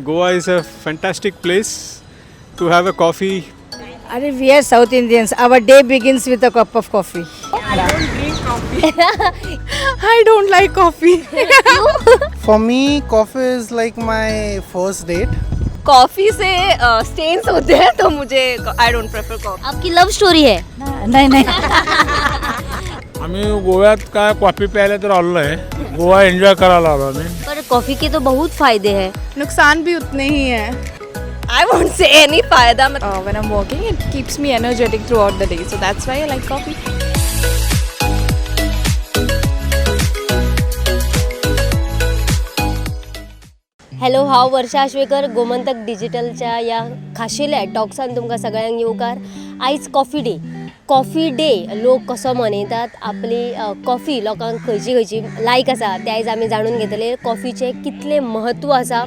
Goa is a fantastic place to have a coffee. Are we are South Indians. Our day begins with a cup of coffee. I don't like coffee. For me, coffee is like my first date. Coffee से stains होते हैं तो मुझे I don't prefer coffee. आपकी love story है? नहीं. आम्ही गोव्यात काय कॉफी प्यायला तर आलेलो आहे. गोवा एन्जॉय करायला आलो आम्ही. पर कॉफी के तो बहुत फायदे हैं. नुकसान भी उतने ही हैं. I won't say any फायदा. When I'm working, it keeps me energetic throughout the day. So that's why I like coffee. Hello, हांव वर्षा आश्वेकर. गोमंतक डिजिटलच्या या खाशेल्या टॉक्सान तुमकां सगळ्यांक येवकार. आयज कॉफी डे लोक कसो मनयतात, आपली कॉफी लोकांक खंयची खंयची लायक आसा ते आयज आमी जाणून घेतले. कॉफीचे कितले महत्व आसा,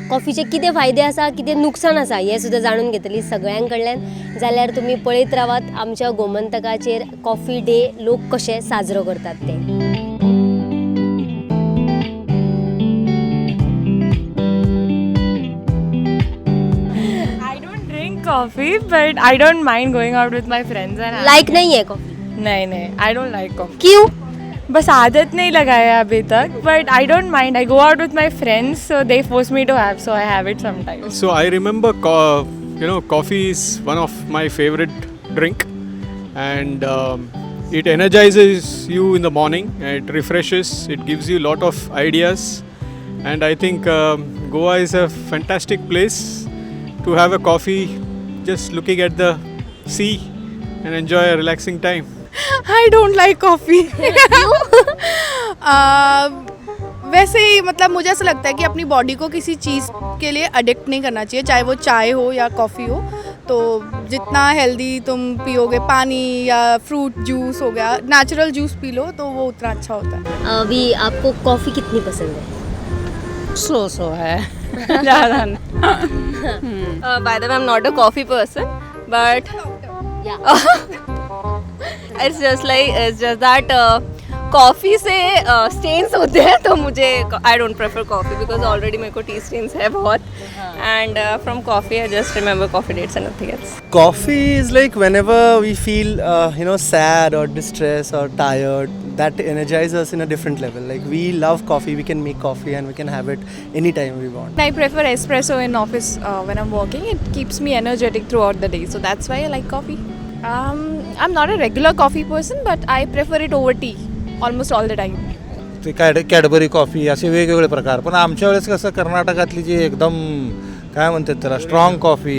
कॉफीचे कितें फायदे आसा, कितें नुकसान आसा हे सुद्दां जाणून घेतली सगळ्यां कडल्यान. जाल्यार तुमी पळयत रावात आमच्या गोमंतकाचेर कॉफी डे लोक कशे साजरो करतात ते. Coffee, but I don't mind going out with my friends and like नहीं है कॉफी? नहीं I don't like coffee. क्यों? बस आदत नहीं लगाया अभी तक, but I don't mind. I go out with my friends, so they force me to have, so I have it sometimes. So I remember, coffee is one of my favorite drink, and it energizes you in the morning. It refreshes. It gives you a lot of ideas, and I think Goa is a fantastic place to have a coffee, just looking at the sea and enjoy a relaxing time. I don't like coffee. वैसे ही मतलब मुझे ऐसा लगता है कि अपनी body को किसी चीज़ के लिए अडिक्ट नहीं करना चाहिए, चाहे वो चाय हो या कॉफ़ी हो. तो जितना हेल्दी तुम पियोगे, पानी या फ्रूट जूस हो गया, नेचुरल जूस पी लो तो वो उतना अच्छा होता है. अभी आपको कॉफ़ी कितनी पसंद है? So है. ज़्यादा by the way, I'm not a coffee person, but Yeah. it's just that coffee से स्टेन्स होते हैं तो मुझे I don't prefer coffee because already मेरे को टी स्टेन्स है बहुत. And from coffee I just remember coffee dates and nothing else. Coffee is like whenever we feel, sad or distressed or tired, that energizes us in a different level. Like we love coffee, we can make coffee and we can have it anytime we want. I prefer espresso in office when I'm working. It keeps me energetic throughout the day. So that's why I like coffee. I'm not a regular coffee person, but I prefer it over tea almost all the time. ते Cadbury coffee असे वेगवेगळे प्रकार. पण आमच्या वेळेस कसं कर्नाटकातली जी एकदम काय म्हणतात त्याला स्ट्रॉंग कॉफी,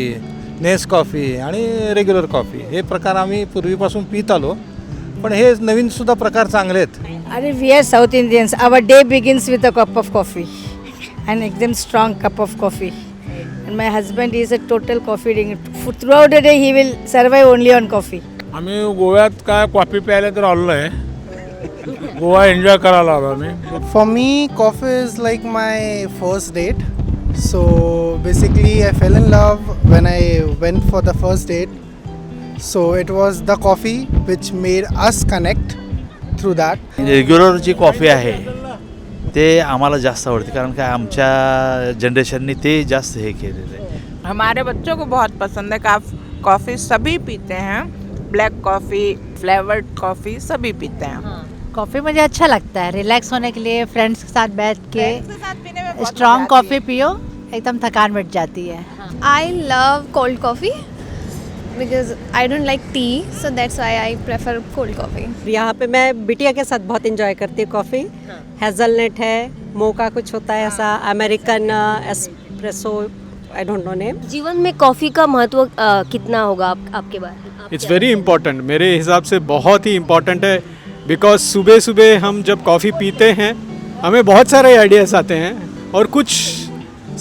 नेस कॉफी आणि रेग्युलर कॉफी हे प्रकार आम्ही पूर्वीपासून पित आलो. पण हे नवीन सुद्धा प्रकार चांगले आहेत. Are we are South Indians. Our day begins with a cup of coffee. An एकदम strong cup of coffee. And my husband is a total coffee drinker. Throughout the day he will survive only on coffee. आम्ही गोव्यात काय coffee प्यायला तर आलेलो आहे. Goa enjoy करायला आलो आम्ही. For me, coffee is like my first date. So basically, I fell in love when I went for the first date. So it was the coffee which made us connect through that. Regular जी coffee आहे ते आम्हाला जास्त आवडते, कारण काय आमच्या जनरेशनने ते जास्त हे केलेलं आहे. हमारे बच्चों को बहुत पसंद है. कॉफ़ी सभी पीते हैं. ब्लैक कॉफ़ी, फ्लेवर्ड कॉफ़ी सभी पीते हैं. कॉफ़ी मुझे अच्छा लगता है, रिलैक्स होने के लिए फ्रेंड्स के साथ बैठ के स्ट्रॉन्ग कॉफ़ी पियो, एकदम थकान मिट जाती है. I love cold coffee because I don't like tea, so that's why I prefer cold coffee. यहाँ पे मैं बिटिया के साथ बहुत इंजॉय करती हूँ कॉफ़ी. हेज़लनट है, मोका कुछ होता है ऐसा, American espresso, I don't know name. जीवन में कॉफ़ी का महत्व कितना होगा आपके बारे? It's very important. मेरे हिसाब से बहुत ही इम्पॉर्टेंट है, बिकॉज सुबह सुबह हम जब कॉफ़ी पीते हैं हमें बहुत सारे आइडियाज़ आते हैं और कुछ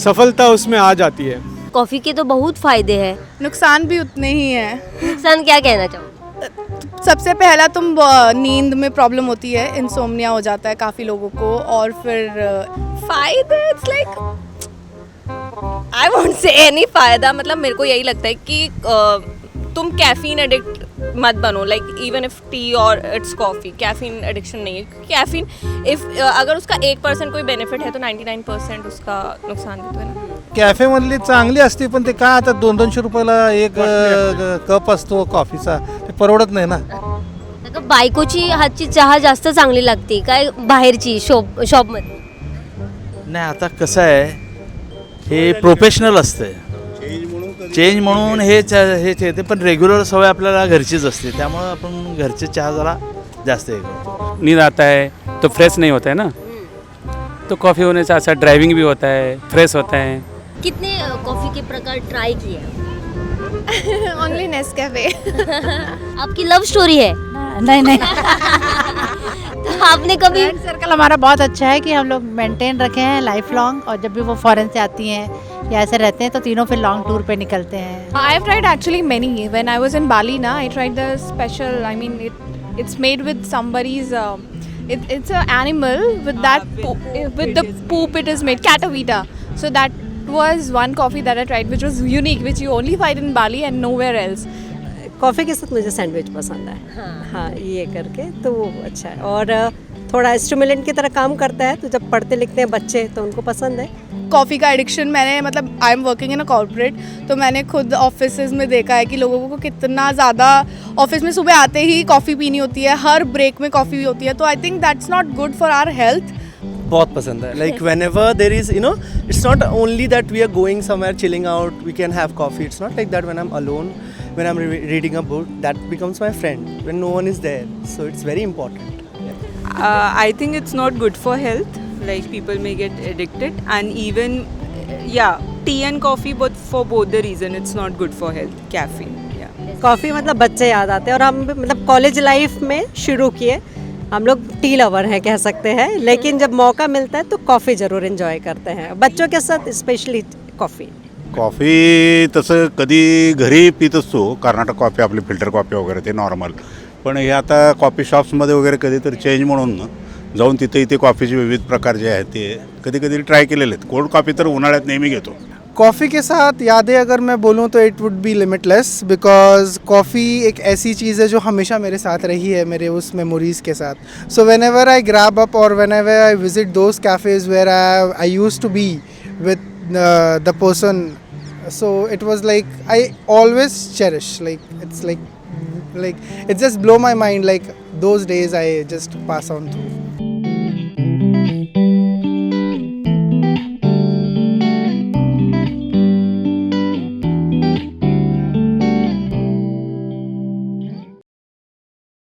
सफलता उसमें आ जाती है. कॉफ़ी के तो बहुत फायदे हैं. नुकसान भी उतने ही हैं. नुकसान क्या कहना चाहोगे? सबसे पहला तुम नींद में प्रॉब्लम होती है, इंसोम्निया हो जाता है काफ़ी लोगों को. और फिर फायदे it's like I won't say any फायदा. मतलब मेरे को यही लगता है कि तुम कैफीन एडिक्ट मत बनो. लाइक इवन इफ टी और इट्स कॉफ़ी, कैफीन एडिक्शन नहीं है. कैफीन इफ अगर उसका 1% कोई बेनिफिट है तो 99% उसका नुकसान भी तो है ना. कॅफेमधली चांगली असते, पण ते काय आता 200-200 रुपयाला एक कप असतो कॉफीचा, ते परवडत नाही ना. अगं बायकोची हातची चहा जास्त चांगली लागते काय बाहेरची शॉपमध्ये? नाही, आता कसं आहे, हे प्रोफेशनल असतं, चेंज म्हणून हे ते, पण रेग्युलर सवय आपल्याला घरचीच असते, त्यामुळं आपण घरचे चहा जरा जास्त हे करतो. नींद आता है तो फ्रेश नहीं होता है ना, तो कॉफ़ी होने से अच्छा ड्राइविंग भी होता है, फ्रेश होता है. कितने कॉफ़ी के प्रकार ट्राई किए? Only Nescafe. आपकी लव स्टोरी है? नहीं तो आपने कभी फ्रेंड सर्कल हमारा बहुत अच्छा है कि हम लोग मेंटेन रखे हैं लाइफ लॉन्ग, और जब भी वो फॉरेन से आती हैं या ऐसे रहते हैं तो तीनों फिर लॉन्ग टूर पे निकलते हैं. I have tried actually many. When I was in Bali, I tried the special. I mean, it's made with somebody's. It's an animal with with the poop it is made, Catavita. So that was one coffee that I tried, which was unique, which you only find in Bali and nowhere else. Coffee के साथ मुझे sandwich पसंद है. हाँ, ये करके तो वो अच्छा है, और थोड़ा स्टिमुलेंट की तरह काम करता है, तो जब पढ़ते लिखते हैं बच्चे तो उनको पसंद है. कॉफ़ी का एडिक्शन मैंने, मतलब I am working in a corporate, तो मैंने खुद ऑफिसेज में देखा है कि लोगों को कितना ज़्यादा ऑफिस में सुबह आते ही कॉफ़ी पीनी होती है, हर ब्रेक में कॉफ़ी होती है, तो I think that's not good for our health. बहुत पसंद है. Like whenever there is, it's not only that we are going somewhere chilling out, we can have coffee. It's not like that when I'm alone, when I'm reading a book, that becomes my friend when no one is there. So it's very important. I think it's not good for health. Like people may get addicted, and even tea and coffee, but for both the reason it's not good for health. Caffeine. Coffee मतलब बच्चे याद आते हैं, और हम मतलब college life में शुरू किए. हम लोग टी लवर हैं कह सकते हैं, लेकिन जब मौका मिलता है तो कॉफ़ी ज़रूर एंजॉय करते हैं, बच्चों के साथ स्पेशली कॉफ़ी. कॉफी तसं कधी घरी पित असतो, कर्नाटक कॉफी, आपली फिल्टर कॉफी वगैरे ते नॉर्मल. पण हे आता कॉफी शॉप्समध्ये वगैरे कधीतरी चेंज म्हणून जाऊन तिथे इथे कॉफीचे विविध प्रकार जे आहेत ते कधी कधी ट्राय केलेले आहेत. कोल्ड कॉफी तर उन्हाळ्यात नेहमी घेतो. कॉफ़ी के साथ यादें अगर मैं बोलूँ तो it would be limitless, because coffee एक ऐसी चीज़ है जो हमेशा मेरे साथ रही है, मेरे उस मेमोरीज़ के साथ. So whenever I grab up और whenever I visit those cafes where I used to be with the person, so it was like I always cherish, like it just blow my mind, like those days I just pass on through.